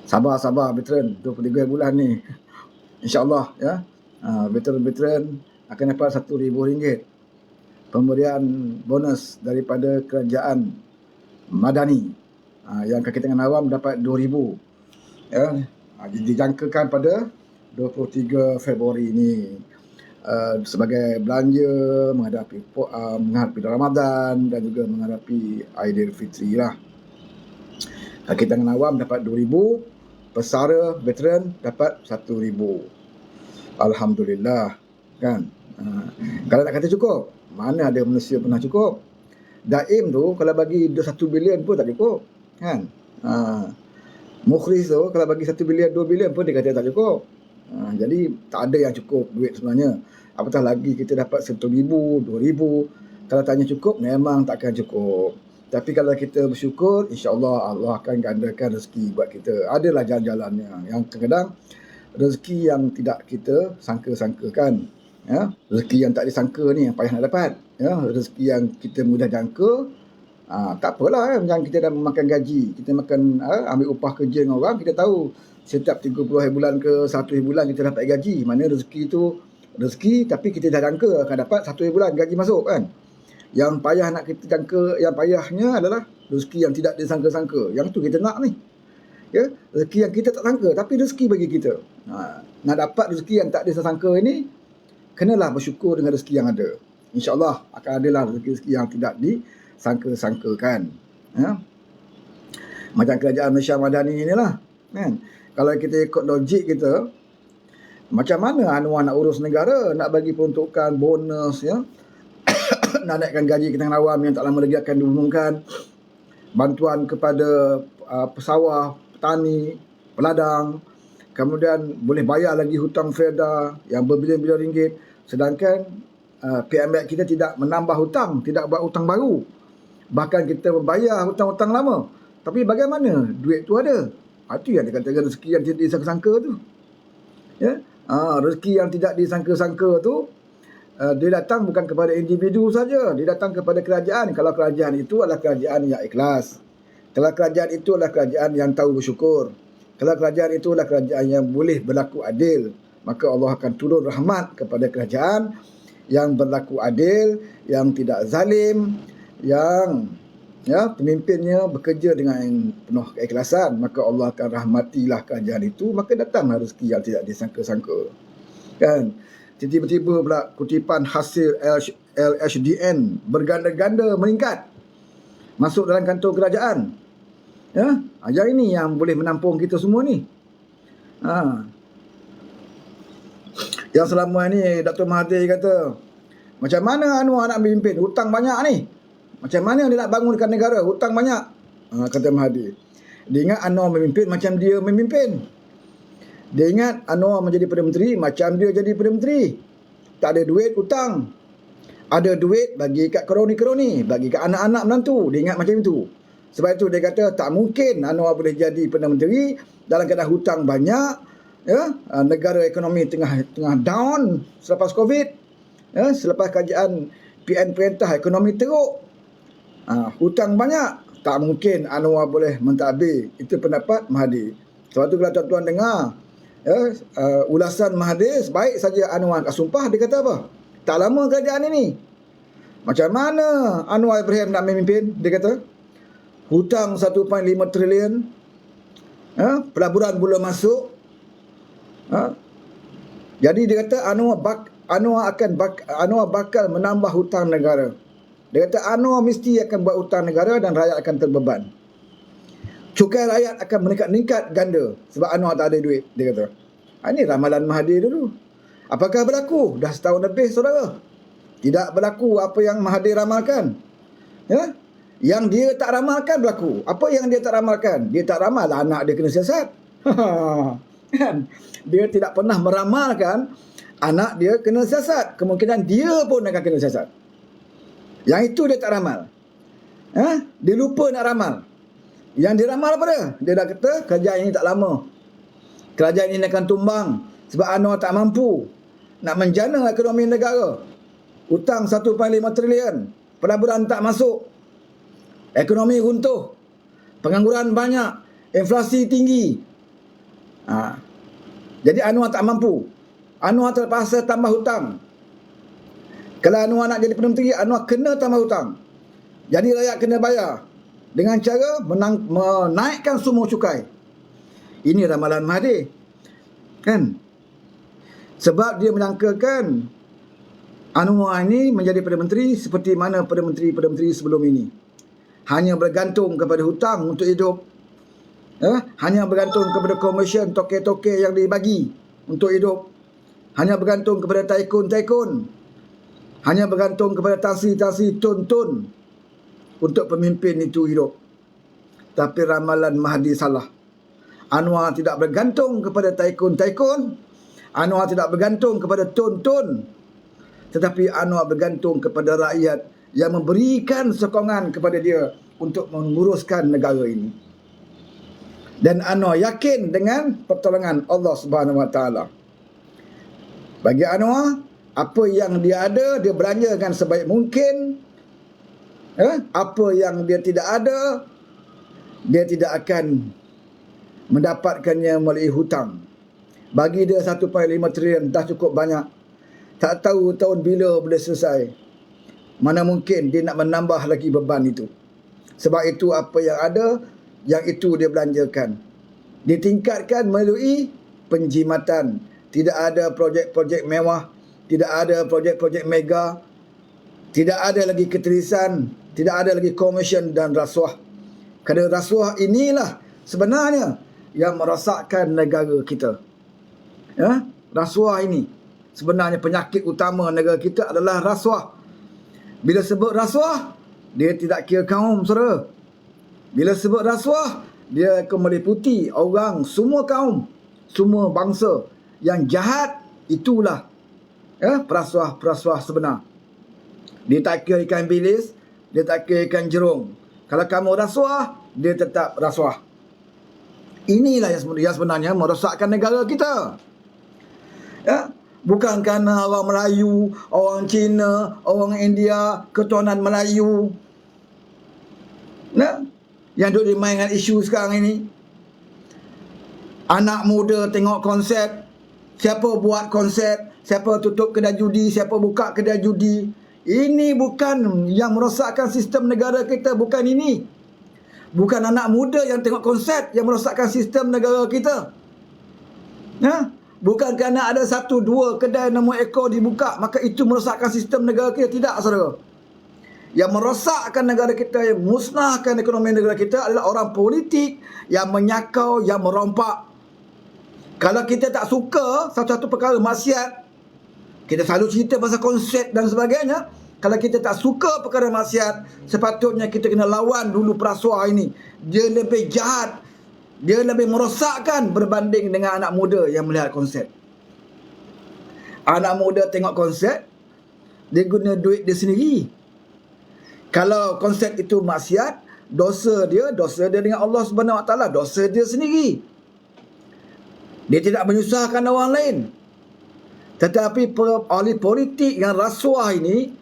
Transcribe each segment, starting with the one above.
Sabar veteran, 23 bulan ni. InsyaAllah ya. Veteran-veteran akan dapat RM1,000 pemberian bonus daripada kerajaan Madani. Yang kaki tangan awam dapat RM2,000 ya. Dijangkakan pada 23 Februari ini sebagai belanja menghadapi Ramadan dan juga menghadapi Aidilfitri lah. Kaki tangan awam dapat RM2,000, pesara veteran dapat RM1,000. Alhamdulillah kan. Kalau nak kata cukup, mana ada manusia pernah cukup. Daim tu kalau bagi 1 bilion pun tak cukup kan. Mukhlis tu kalau bagi 1 bilion 2 bilion pun dia kata tak cukup. Jadi tak ada yang cukup duit sebenarnya. Apatah lagi kita dapat RM1,000, RM2,000. Kalau tanya cukup, memang takkan cukup. Tapi kalau kita bersyukur, insya-Allah Allah akan gandakan rezeki buat kita. Adalah jalan-jalannya. Yang kadang-kadang rezeki yang tidak kita sangka-sangkakan. Ya, rezeki yang tak disangka ni yang payah nak dapat. Ya, rezeki yang kita mudah jangka, tak apalah macam kita dah makan gaji, kita makan ambil upah kerja dengan orang, kita tahu setiap 30 hari bulan ke 1 hari bulan kita dapat gaji. Mana rezeki tu rezeki tapi kita dah jangka akan dapat 1 hari bulan gaji masuk kan. Yang payah nak kita jangka, yang payahnya adalah rezeki yang tidak disangka-sangka. Yang tu kita nak ni. Ya, rezeki yang kita tak sangka tapi rezeki bagi kita. Nak dapat rezeki yang tak disangka ini, kenalah bersyukur dengan rezeki yang ada. InsyaAllah akan adalah rezeki yang tidak disangka-sangkakan. Ya. Macam kerajaan Malaysia Madani inilah. Kan? Kalau kita ikut logik kita, macam mana Anwar nak urus negara, nak bagi peruntukan, bonus, ya, nak naikkan gaji kita awam yang tak lama lagi akan diumumkan, bantuan kepada pesawah, petani, peladang, kemudian boleh bayar lagi hutang FEDA yang berbilion-bilion ringgit, sedangkan PMX kita tidak menambah hutang, tidak buat hutang baru, bahkan kita membayar hutang-hutang lama. Tapi bagaimana duit tu ada? Itu yang dikatakan rezeki yang tidak disangka-sangka tu. Ya, rezeki yang tidak disangka-sangka tu dia datang bukan kepada individu saja, dia datang kepada kerajaan. Kalau kerajaan itu adalah kerajaan yang ikhlas, kalau kerajaan itu adalah kerajaan yang tahu bersyukur, kalau kerajaan itu adalah kerajaan yang boleh berlaku adil, maka Allah akan turun rahmat kepada kerajaan yang berlaku adil, yang tidak zalim, yang pemimpinnya bekerja dengan penuh keikhlasan, maka Allah akan rahmatilah kerajaan itu, maka datanglah rezeki yang tidak disangka-sangka. Kan? Tiba-tiba pula kutipan hasil LHDN berganda-ganda meningkat masuk dalam kantor kerajaan. Ya, yang ini yang boleh menampung kita semua ni. Yang selama ni Dr. Mahathir kata, macam mana Anwar nak memimpin? Hutang banyak ni. Macam mana dia nak bangunkan negara? Hutang banyak. Kata Mahathir. Dia ingat Anwar memimpin macam dia memimpin. Dia ingat Anwar menjadi Perdana Menteri macam dia jadi Perdana Menteri. Tak ada duit, hutang. Ada duit bagi kat kroni-kroni, bagi kat anak-anak menantu. Dia ingat macam itu. Sebab itu dia kata tak mungkin Anwar boleh jadi Perdana Menteri dalam keadaan hutang banyak. Ya, negara ekonomi tengah down selepas Covid. Ya, selepas kerajaan PN Perintah ekonomi teruk. Hutang banyak. Tak mungkin Anwar boleh mentadbir. Itu pendapat Mahathir. Sebab tu kalau tuan-tuan dengar ulasan Mahathir, sebaik saja Anwar kat sumpah, dia kata apa? Tak lama kerajaan ini. Macam mana Anwar Ibrahim nak memimpin? Dia kata hutang 1.5 trilion, pelaburan belum masuk. Jadi dia kata Anwar bakal menambah hutang negara. Dia kata Anwar mesti akan buat hutang negara dan rakyat akan terbeban. Cukai rakyat akan meningkat ganda sebab Anwar tak ada duit, dia kata. Ini ramalan Mahathir dulu. Apakah berlaku? Dah setahun lebih, saudara. Tidak berlaku apa yang Mahathir ramalkan. Ya? Yang dia tak ramalkan berlaku. Apa yang dia tak ramalkan? Dia tak ramal anak dia kena siasat. Kan? Dia tidak pernah meramalkan anak dia kena siasat. Kemungkinan dia pun akan kena siasat. Yang itu dia tak ramal. Dia lupa nak ramal. Yang diramal apa dia? Dia dah kata kerajaan ini tak lama. Kerajaan ini akan tumbang sebab Anwar tak mampu nak menjana ekonomi negara. Hutang 1.5 trilion, pelaburan tak masuk, ekonomi runtuh, pengangguran banyak, inflasi tinggi. Ha. Jadi Anwar tak mampu. Anwar terpaksa tambah hutang. Kalau Anwar nak jadi Perdana Menteri, Anwar kena tambah hutang. Jadi rakyat kena bayar dengan cara menaikkan semua cukai. Ini ramalan Mahathir. Kan? Sebab dia menyangkakan Anwar ini menjadi Perdana Menteri seperti mana Perdana Menteri sebelum ini. Hanya bergantung kepada hutang untuk hidup. Hanya bergantung kepada komision toke-toke yang dibagi untuk hidup. Hanya bergantung kepada taikun-taikun. Hanya bergantung kepada tasi-tasi tun-tun untuk pemimpin itu hidup. Tapi ramalan Mahathir salah. Anwar tidak bergantung kepada taikun-taikun. Anwar tidak bergantung kepada tun-tun. Tetapi Anwar bergantung kepada rakyat yang memberikan sokongan kepada dia untuk menguruskan negara ini. Dan Anwar yakin dengan pertolongan Allah Subhanahu Wa Taala. Bagi Anwar, apa yang dia ada, dia belanjakan sebaik mungkin. Apa yang dia tidak ada, dia tidak akan mendapatkannya melalui hutang. Bagi dia 1.5 trilion dah cukup banyak. Tak tahu tahun bila boleh selesai. Mana mungkin dia nak menambah lagi beban itu. Sebab itu apa yang ada, yang itu dia belanjakan. Ditingkatkan melalui penjimatan. Tidak ada projek-projek mewah. Tidak ada projek-projek mega. Tidak ada lagi keterisan. Tidak ada lagi komision dan rasuah. Kerana rasuah inilah sebenarnya yang merosakkan negara kita. Rasuah ini sebenarnya penyakit utama negara kita adalah rasuah. Bila sebut rasuah, dia tidak kira kaum, saudara. Bila sebut rasuah, dia akan meliputi orang, semua kaum, semua bangsa. Yang jahat itulah perasuah-perasuah sebenar. Dia tak kira ikan bilis, dia tak kira ikan jerung. Kalau kamu rasuah, dia tetap rasuah. Inilah yang sebenarnya merosakkan negara kita. Bukan kerana orang Melayu, orang Cina, orang India, keturunan Melayu yang duduk dimainkan isu sekarang ini. Anak muda tengok konsep. Siapa buat konsep, siapa tutup kedai judi, siapa buka kedai judi. Ini bukan yang merosakkan sistem negara kita, bukan ini. Bukan anak muda yang tengok konsep yang merosakkan sistem negara kita. Bukan kerana ada 1-2 kedai nombor ekor dibuka, maka itu merosakkan sistem negara kita. Tidak, saudara. Yang merosakkan negara kita, yang musnahkan ekonomi negara kita adalah orang politik yang menyakau, yang merompak. Kalau kita tak suka satu-satu perkara maksiat, kita selalu cerita pasal konsep dan sebagainya. Kalau kita tak suka perkara maksiat, sepatutnya kita kena lawan dulu perasuah ini. Dia lebih jahat, dia lebih merosakkan berbanding dengan anak muda yang melihat konsep. Anak muda tengok konsep, dia guna duit dia sendiri. Kalau konsep itu maksiat, dosa dia dengan Allah Subhanahu Wa Taala, dosa dia sendiri. Dia tidak menyusahkan orang lain. Tetapi ahli politik yang rasuah ini,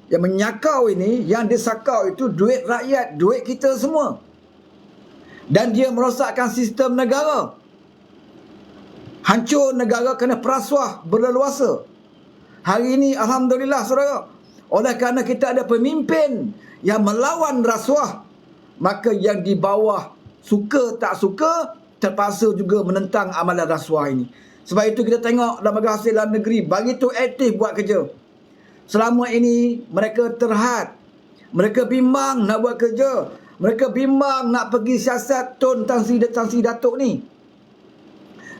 yang menyakau ini, yang disakau itu duit rakyat, duit kita semua. Dan dia merosakkan sistem negara. Hancur negara kerana perasuah berleluasa. Hari ini alhamdulillah, saudara, oleh kerana kita ada pemimpin yang melawan rasuah, maka yang di bawah suka tak suka terpaksa juga menentang amalan rasuah ini. Sebab itu kita tengok lembaga hasil dalam negeri begitu aktif buat kerja. Selama ini mereka terhad, mereka bimbang nak buat kerja, mereka bimbang nak pergi siasat Tun Tan Sri Datuk ni.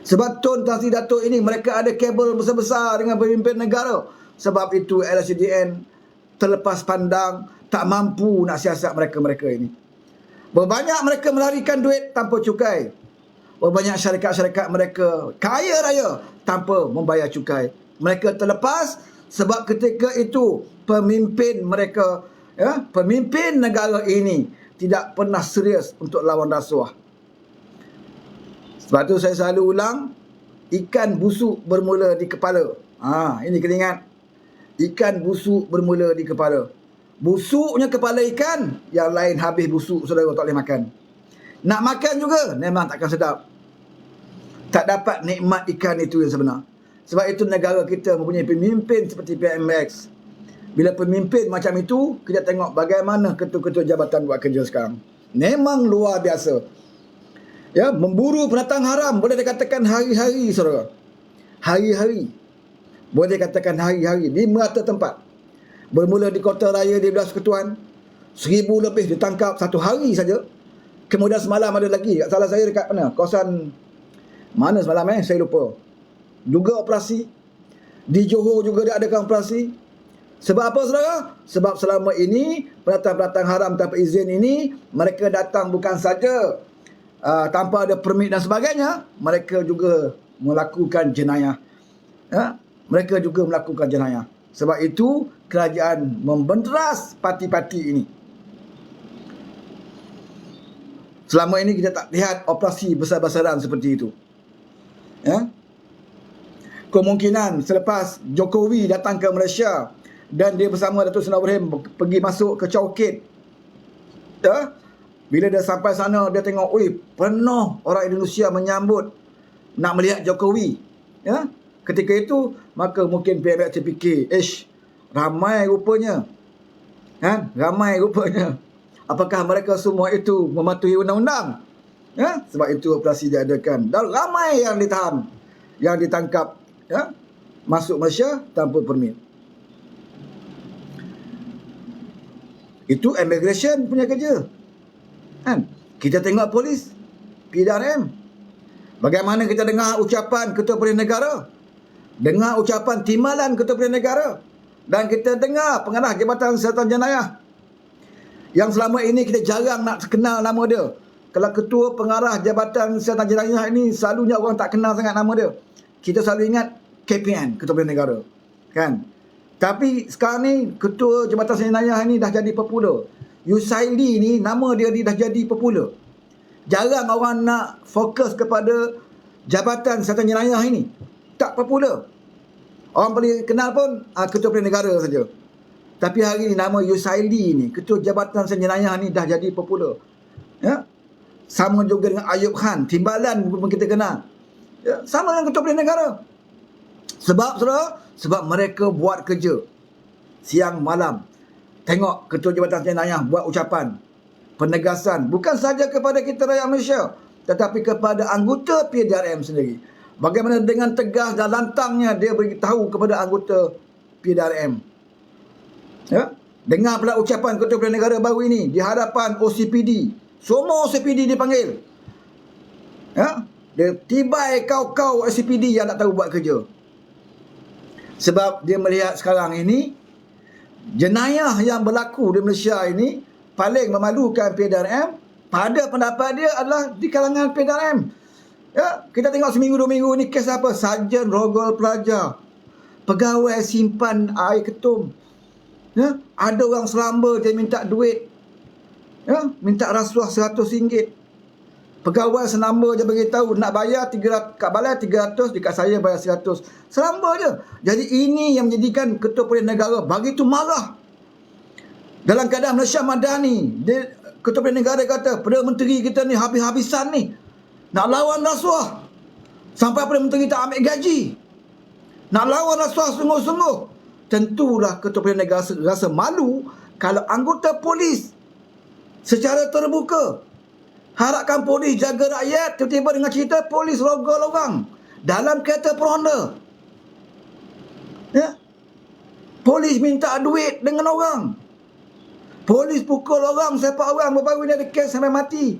Sebab Tun Tan Sri Datuk ini mereka ada kabel besar-besar dengan pemimpin negara. Sebab itu LHDN terlepas pandang, tak mampu nak siasat mereka-mereka ini. Berbanyak mereka melarikan duit tanpa cukai. Berbanyak syarikat-syarikat mereka kaya raya tanpa membayar cukai. Mereka terlepas sebab ketika itu pemimpin mereka, pemimpin negara ini tidak pernah serius untuk lawan rasuah. Sebab tu saya selalu ulang, ikan busuk bermula di kepala. Ini kena ingat. Ikan busuk bermula di kepala. Busuknya kepala ikan, yang lain habis busuk, saudara tak boleh makan. Nak makan juga memang takkan sedap. tak dapat nikmat ikan itu yang sebenar. Sebab itu negara kita mempunyai pemimpin seperti PMX. Bila pemimpin macam itu, kita tengok bagaimana ketua-ketua jabatan buat kerja sekarang. Memang luar biasa. Ya, memburu pendatang haram boleh dikatakan hari-hari, saudara. Hari-hari. Boleh dikatakan hari-hari di merata tempat. Bermula di Kota Raya di Belas Ketuan, 1,000 lebih ditangkap satu hari saja. Kemudian semalam ada lagi, tak salah saya dekat mana? Kawasan mana semalam saya lupa. Juga operasi. Di Johor juga dia adakan operasi. Sebab apa, saudara? Sebab selama ini pendatang-pendatang haram tanpa izin ini, mereka datang bukan saja tanpa ada permit dan sebagainya, mereka juga melakukan jenayah. Ya? Mereka juga melakukan jenayah. Sebab itu kerajaan membenteras parti-parti ini. Selama ini kita tak lihat operasi besar-besaran seperti itu. Ya? Kemungkinan selepas Jokowi datang ke Malaysia dan dia bersama Datuk Seri Ibrahim pergi masuk ke Chowkit, ya? Bila dia sampai sana, dia tengok, penuh orang Indonesia menyambut nak melihat Jokowi. Ya? Ketika itu, maka mungkin PMX terfikir, ramai rupanya. Kan? Ramai rupanya. Apakah mereka semua itu mematuhi undang-undang? Ya? Sebab itu operasi diadakan. Dan ramai yang ditahan, yang ditangkap, ya? Masuk Malaysia tanpa permit. Itu immigration punya kerja. Kan? Kita tengok polis, PDRM. Bagaimana kita dengar ucapan Ketua Polis Negara, dengar ucapan timbalan Ketua Polis Negara, dan kita dengar pengarah Jabatan Siasatan Jenayah yang selama ini kita jarang nak kenal nama dia. Kalau Ketua Pengarah Jabatan Siasatan Jenayah ini, selalunya orang tak kenal sangat nama dia. Kita selalu ingat KPN, Ketua Polis Negara. Kan? Tapi sekarang ni Ketua Jabatan Siasatan Jenayah ini dah jadi popular. Yusaili ni nama dia dah jadi popular. Jarang orang nak fokus kepada Jabatan Siasatan Jenayah ini. Tak popular. Orang paling kenal pun Ketua Polis Negara saja. Tapi hari ni nama Yusaili ni, Ketua Jabatan Siasatan Jenayah ni dah jadi popular. Ya? Sama juga dengan Ayub Khan, timbalan pun kita kenal. Ya? Sama dengan Ketua Polis Negara. Sebab, saudara, sebab mereka buat kerja siang malam. Tengok Ketua Jabatan Jenayah buat ucapan penegasan bukan saja kepada kita rakyat Malaysia, tetapi kepada anggota PDRM sendiri. Bagaimana dengan tegas dan lantangnya dia beritahu kepada anggota PDRM. Ya? Dengar pula ucapan Ketua Polis Negara baru ini di hadapan OCPD. Semua OCPD dipanggil. Ya? Dia tibai kau-kau OCPD yang tak tahu buat kerja. Sebab dia melihat sekarang ini jenayah yang berlaku di Malaysia ini paling memalukan PDRM. Pada pendapat dia adalah di kalangan PDRM. Ya, kita tengok seminggu 2 minggu ni kes apa? Sarjan rogol pelajar, pegawai simpan air ketum. Ya, ada orang selamba dia minta duit. Ya, minta rasuah RM100. Pegawai senamba je beritahu nak bayar 300 kat balai 300, dekat saya bayar 100. Selamba je. Jadi ini yang menjadikan Ketua Polis Negara begitu marah. Dalam keadaan Malaysia Madani, Ketua Polis Negara kata, Perdana Menteri kita ni habis-habisan ni nak lawan rasuah. Sampai Perdana Menteri tak ambil gaji. Nak lawan rasuah sungguh-sungguh. Tentulah Ketua Polis Negara rasa malu kalau anggota polis secara terbuka harapkan polis jaga rakyat, tiba-tiba dengan cerita polis rogol orang dalam kereta peronda. Ya? Polis minta duit dengan orang. Polis pukul orang, sepak orang. Baru-baru ni ada kes sampai mati.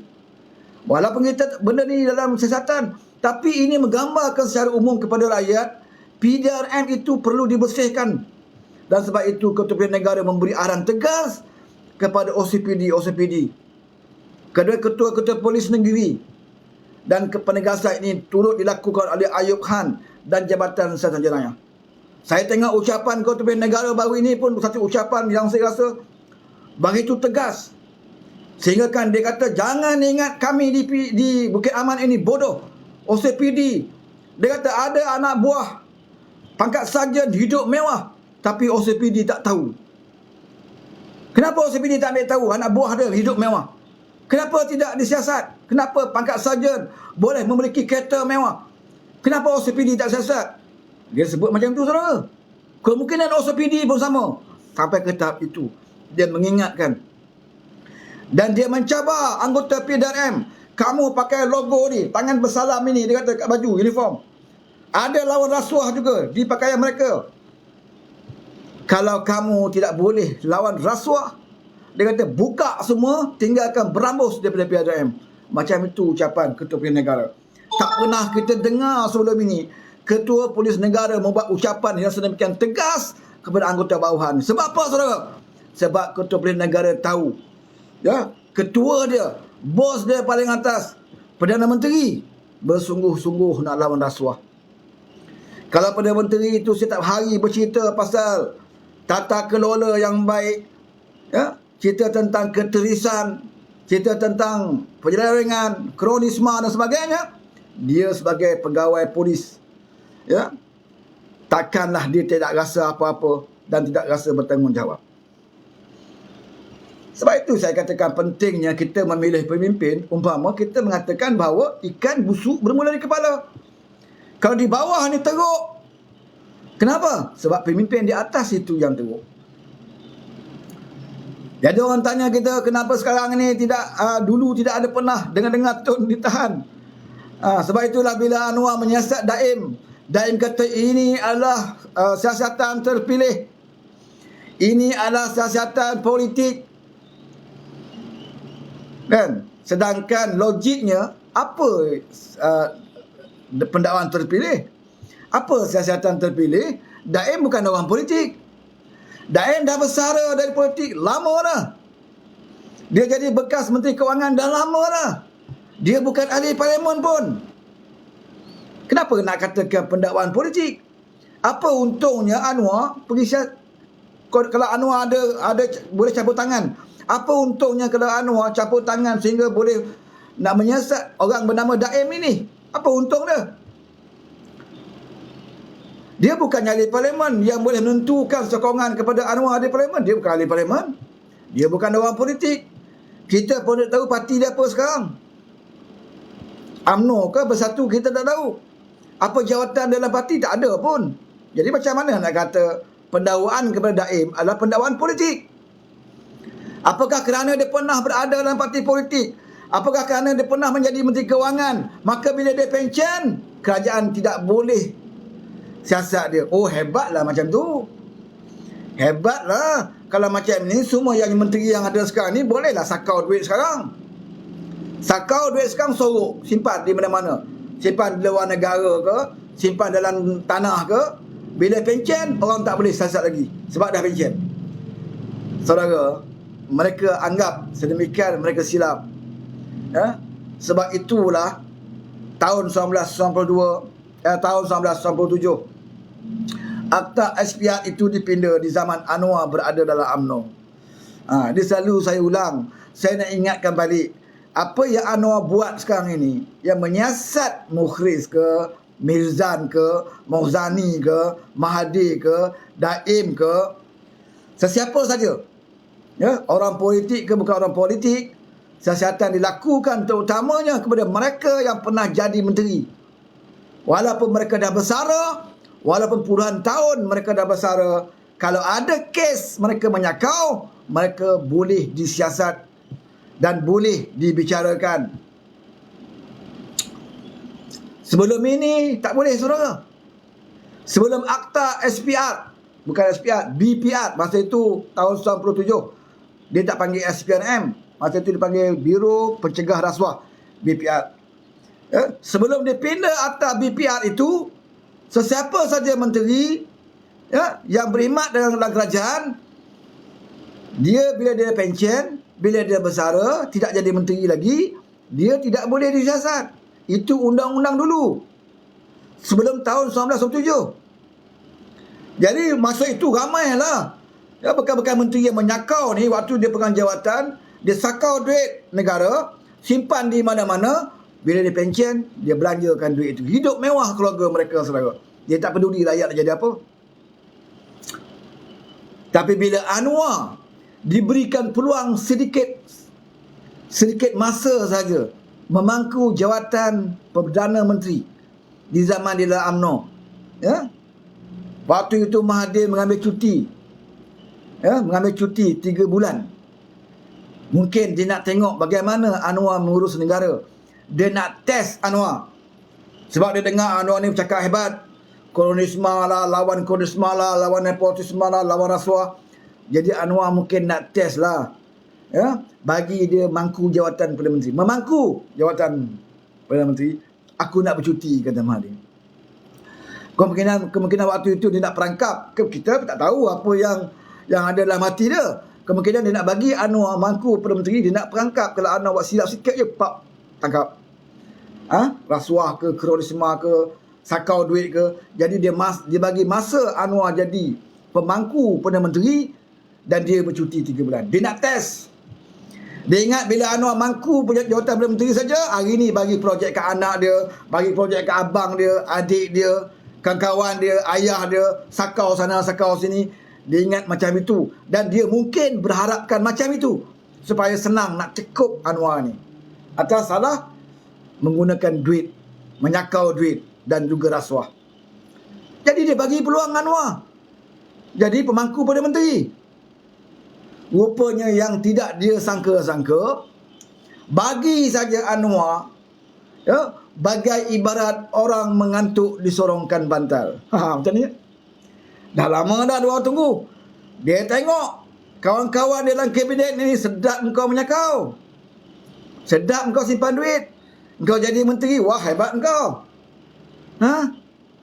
Walaupun kita benda ni dalam siasatan, tapi ini menggambarkan secara umum kepada rakyat, PDRM itu perlu dibersihkan. Dan sebab itu Ketua Polis Negara memberi arahan tegas kepada OCPD. Kedua ketua-ketua polis negeri, dan penegasan ini turut dilakukan oleh Ayub Khan dan Jabatan Siasatan Jenayah. Saya tengok ucapan Ketua Polis Negara baru ini pun satu ucapan yang saya rasa begitu tegas. Sehingga kan dia kata, jangan ingat kami di Bukit Aman ini bodoh. OCPD, dia kata ada anak buah pangkat sarjan hidup mewah, tapi OCPD tak tahu. Kenapa OCPD tak ambil tahu anak buah dia hidup mewah? Kenapa tidak disiasat? Kenapa pangkat sarjan boleh memiliki kereta mewah? Kenapa OCPD tak siasat? Dia sebut macam tu, saudara. Kemungkinan OCPD pun sama. Sampai ke tahap itu. Dia mengingatkan. Dan dia mencabar anggota PDRM. Kamu pakai logo ni, tangan bersalam ini, dia kata kat baju, uniform. Ada lawan rasuah juga di pakaian mereka. Kalau kamu tidak boleh lawan rasuah, dia kata buka semua, tinggalkan berambus daripada PDRM. Macam itu ucapan Ketua Polis Negara. Tak pernah kita dengar sebelum ini Ketua Polis Negara membuat ucapan yang sedemikian tegas kepada anggota bawahan. Sebab apa, saudara? Sebab Ketua Polis Negara tahu, ya, ketua dia, bos dia paling atas, Perdana Menteri, bersungguh-sungguh nak lawan rasuah. Kalau Perdana Menteri itu setiap hari bercerita pasal tata kelola yang baik, ya, cerita tentang keterisan, cerita tentang penyelewengan, kronisma dan sebagainya, dia sebagai pegawai polis, ya, takkanlah dia tidak rasa apa-apa dan tidak rasa bertanggungjawab. Sebab itu saya katakan pentingnya kita memilih pemimpin. Umpama kita mengatakan bahawa ikan busuk bermula di kepala. Kalau di bawah ni teruk. Kenapa? Sebab pemimpin di atas itu yang teruk. Jadi orang tanya kita, kenapa sekarang ni tidak, dulu tidak ada pernah dengar-dengar Tun ditahan. Sebab itulah bila Anwar menyiasat Daim, Daim kata ini adalah siasatan terpilih. Ini adalah siasatan politik. Kan? Sedangkan logiknya, apa pendakwaan terpilih? Apa siasatan terpilih? Daim bukan orang politik. Daim dah bersara dari politik lama dah. Dia jadi bekas Menteri Kewangan dah lama dah. Dia bukan ahli parlimen pun. Kenapa nak katakan pendakwaan politik? Apa untungnya Anwar pergi kalau Anwar ada boleh cabut tangan? Apa untungnya kalau Anwar cabut tangan sehingga boleh nak menyiasat orang bernama Daim ini? Apa untung dia? Dia bukan ahli parlimen yang boleh menentukan sokongan kepada Anwar di parlimen. Dia bukan ahli parlimen. Dia bukan orang politik. Kita pun tak tahu parti dia apa sekarang. UMNO ke Bersatu, kita tak tahu. Apa jawatan dalam parti, tak ada pun. Jadi macam mana nak kata pendakwaan kepada Daim adalah pendakwaan politik? Apakah kerana dia pernah berada dalam parti politik? Apakah kerana dia pernah menjadi Menteri Kewangan, maka bila dia pencen, kerajaan tidak boleh siasat dia? Oh, hebatlah macam tu. Hebatlah. Kalau macam ni, semua yang menteri yang ada sekarang ni bolehlah sakau duit sekarang. Sakau duit sekarang sorok, simpan di mana-mana. Simpan di luar negara ke, simpan dalam tanah ke. Bila pencen, orang tak boleh siasat lagi sebab dah pencen. Saudara, mereka anggap sedemikian, mereka silap. Ya? Sebab itulah tahun 1992, tahun 1997, Akta SPR itu dipinda di zaman Anwar berada dalam UMNO. Dia selalu saya ulang, saya nak ingatkan balik apa yang Anwar buat sekarang ini, yang menyiasat Mukhriz ke, Mirzan ke, Mauzani ke, Mahathir ke, Daim ke, sesiapa saja, ya, orang politik ke bukan orang politik, siasatan dilakukan terutamanya kepada mereka yang pernah jadi menteri. Walaupun mereka dah bersara, walaupun puluhan tahun mereka dah bersara, kalau ada kes mereka menyakau, mereka boleh disiasat dan boleh dibicarakan. Sebelum ini tak boleh, saudara. Sebelum Akta SPR, bukan SPR, BPR, masa itu tahun 97, dia tak panggil SPRM, masa itu dipanggil Biro Pencegah Rasuah, BPR. Sebelum dia pindah Akta BPR itu, sesiapa saja menteri, ya, yang berkhidmat dalam kerajaan, dia bila dia pencen, bila dia bersara, tidak jadi menteri lagi, dia tidak boleh disiasat. Itu undang-undang dulu, sebelum tahun 1997. Jadi masa itu ramailah, ya, bekas-bekas menteri yang menyakau ni, waktu dia pegang jawatan, dia sakau duit negara, simpan di mana-mana. Bila dia pencen, dia belanjakan duit itu. Hidup mewah keluarga mereka, saudara. Dia tak peduli rakyat nak jadi apa. Tapi bila Anwar diberikan peluang sedikit masa saja memangku jawatan Perdana Menteri, di zaman dia dalam UMNO. Ya. Waktu itu Mahathir mengambil cuti. Ya, mengambil cuti 3 bulan. Mungkin dia nak tengok bagaimana Anwar mengurus negara. Dia nak test Anwar. Sebab dia dengar Anwar ni bercakap hebat. Kolonisme lah, lawan kolonisme lah, lawan nepotisme lah, lawan rasuah. Jadi Anwar mungkin nak test lah. Ya, bagi dia mangku jawatan Perdana Menteri. Memangku jawatan Perdana Menteri. Aku nak bercuti, kata Mahathir. Kemungkinan waktu itu dia nak perangkap. Kita tak tahu apa yang ada dalam hati dia. Kemungkinan dia nak bagi Anwar mangku Perdana Menteri, dia nak perangkap. Kalau Anwar buat silap sikit je, pak, tangkap. Rasuah ke, kolonisme ke, sakau duit ke. Jadi dia bagi masa Anwar jadi pemangku Perdana Menteri dan dia bercuti 3 bulan. Dia nak test. Dia ingat bila Anwar mangku jawatan Perdana Menteri saja, hari ni bagi projek ke anak dia, bagi projek ke abang dia, adik dia, kawan-kawan dia, ayah dia, sakau sana, sakau sini. Dia ingat macam itu. Dan dia mungkin berharapkan macam itu supaya senang nak cekup Anwar ni. Atas salah menggunakan duit, menyakau duit dan juga rasuah. Jadi dia bagi peluang Anwar jadi pemangku Perdana Menteri. Rupanya yang tidak dia sangka-sangka, bagi saja Anwar, ya, bagai ibarat orang mengantuk disorongkan bantal. Macam ni. Dah lama dah dia orang tunggu. Dia tengok kawan-kawan dia dalam kabinet ni, sedap engkau menyakau. Sedap engkau simpan duit. Engkau jadi menteri, wah hebat engkau.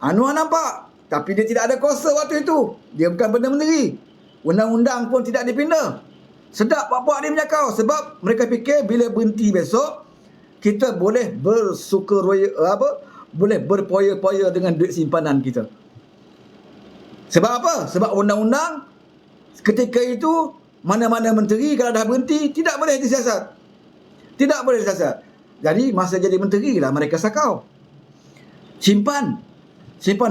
Anwar nampak. Tapi dia tidak ada kuasa waktu itu. Dia bukan Perdana Menteri. Undang-undang pun tidak dipindah. Sedap buat-buat dia menyakau. Sebab mereka fikir bila berhenti besok, kita boleh boleh berpoya-poya dengan duit simpanan kita. Sebab apa? Sebab undang-undang ketika itu mana-mana menteri kalau dah berhenti tidak boleh disiasat. Tidak boleh disiasat. Jadi masa jadi menteri lah mereka sakau. Simpan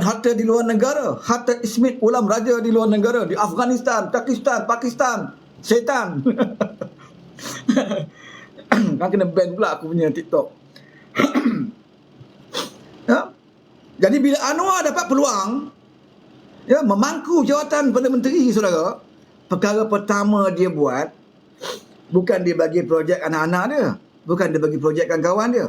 harta di luar negara, harta Ismit Ulam Raja di luar negara, di Afghanistan, Pakistan, setan. Kan kena ban pula aku punya TikTok. Ya? Jadi bila Anwar dapat peluang, ya, memangku jawatan Perdana Menteri, saudara, perkara pertama dia buat, bukan dia bagi projek anak-anak dia, bukan dia bagi projek kawan-kawan dia.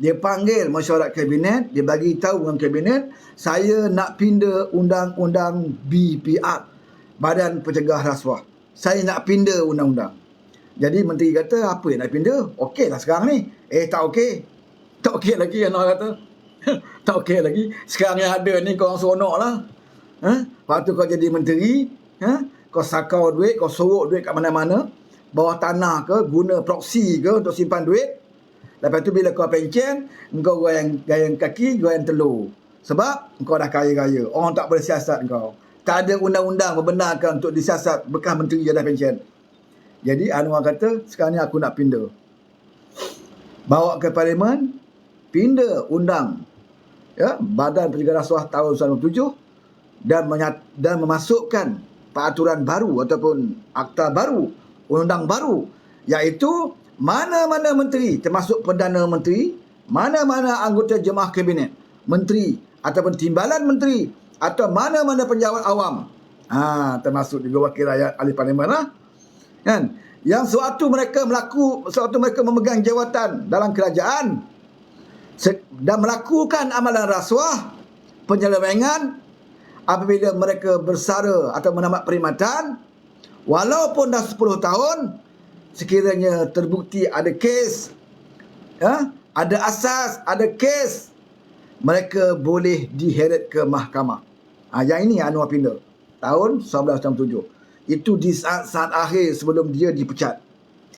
Dia panggil mesyuarat kabinet, dia bagi tahu dengan kabinet, saya nak pindah undang-undang BPR, Badan Pencegah Rasuah. Saya nak pindah undang-undang. Jadi menteri kata, apa yang nak pindah? Okey lah sekarang ni. Tak okey. Tak okey lagi, Anwar kata. Tak okey lagi. Sekarang yang ada ni kau orang seronok lah. Waktu kau jadi menteri, kau sakau duit, kau sorok duit kat mana-mana, bawah tanah ke, guna proksi ke untuk simpan duit. Lepas tu bila kau pencen, kau goyang kaki, goyang telur. Sebab kau dah kaya-kaya. Orang tak boleh siasat kau. Tak ada undang-undang membenarkan untuk disiasat bekas menteri yang dah pencen. Jadi Anwar kata, sekarang ni aku nak pindah. Bawa ke parlimen, pindah undang, ya, Badan Pencegah Rasuah tahun 1997 dan memasukkan peraturan baru ataupun akta baru, undang baru, iaitu mana-mana menteri, termasuk Perdana Menteri, mana-mana anggota jemaah kabinet, menteri ataupun timbalan menteri, atau mana-mana penjawat awam, termasuk juga wakil rakyat ahli parlimen lah, kan, yang sewaktu mereka memegang jawatan dalam kerajaan dan melakukan amalan rasuah, penyelewengan, apabila mereka bersara atau menamat perkhidmatan, walaupun dah 10 tahun, sekiranya terbukti ada kes, ada asas, ada kes, mereka boleh diheret ke mahkamah. Yang ini Anwar pindah tahun 1997. Itu di saat-saat akhir sebelum dia dipecat.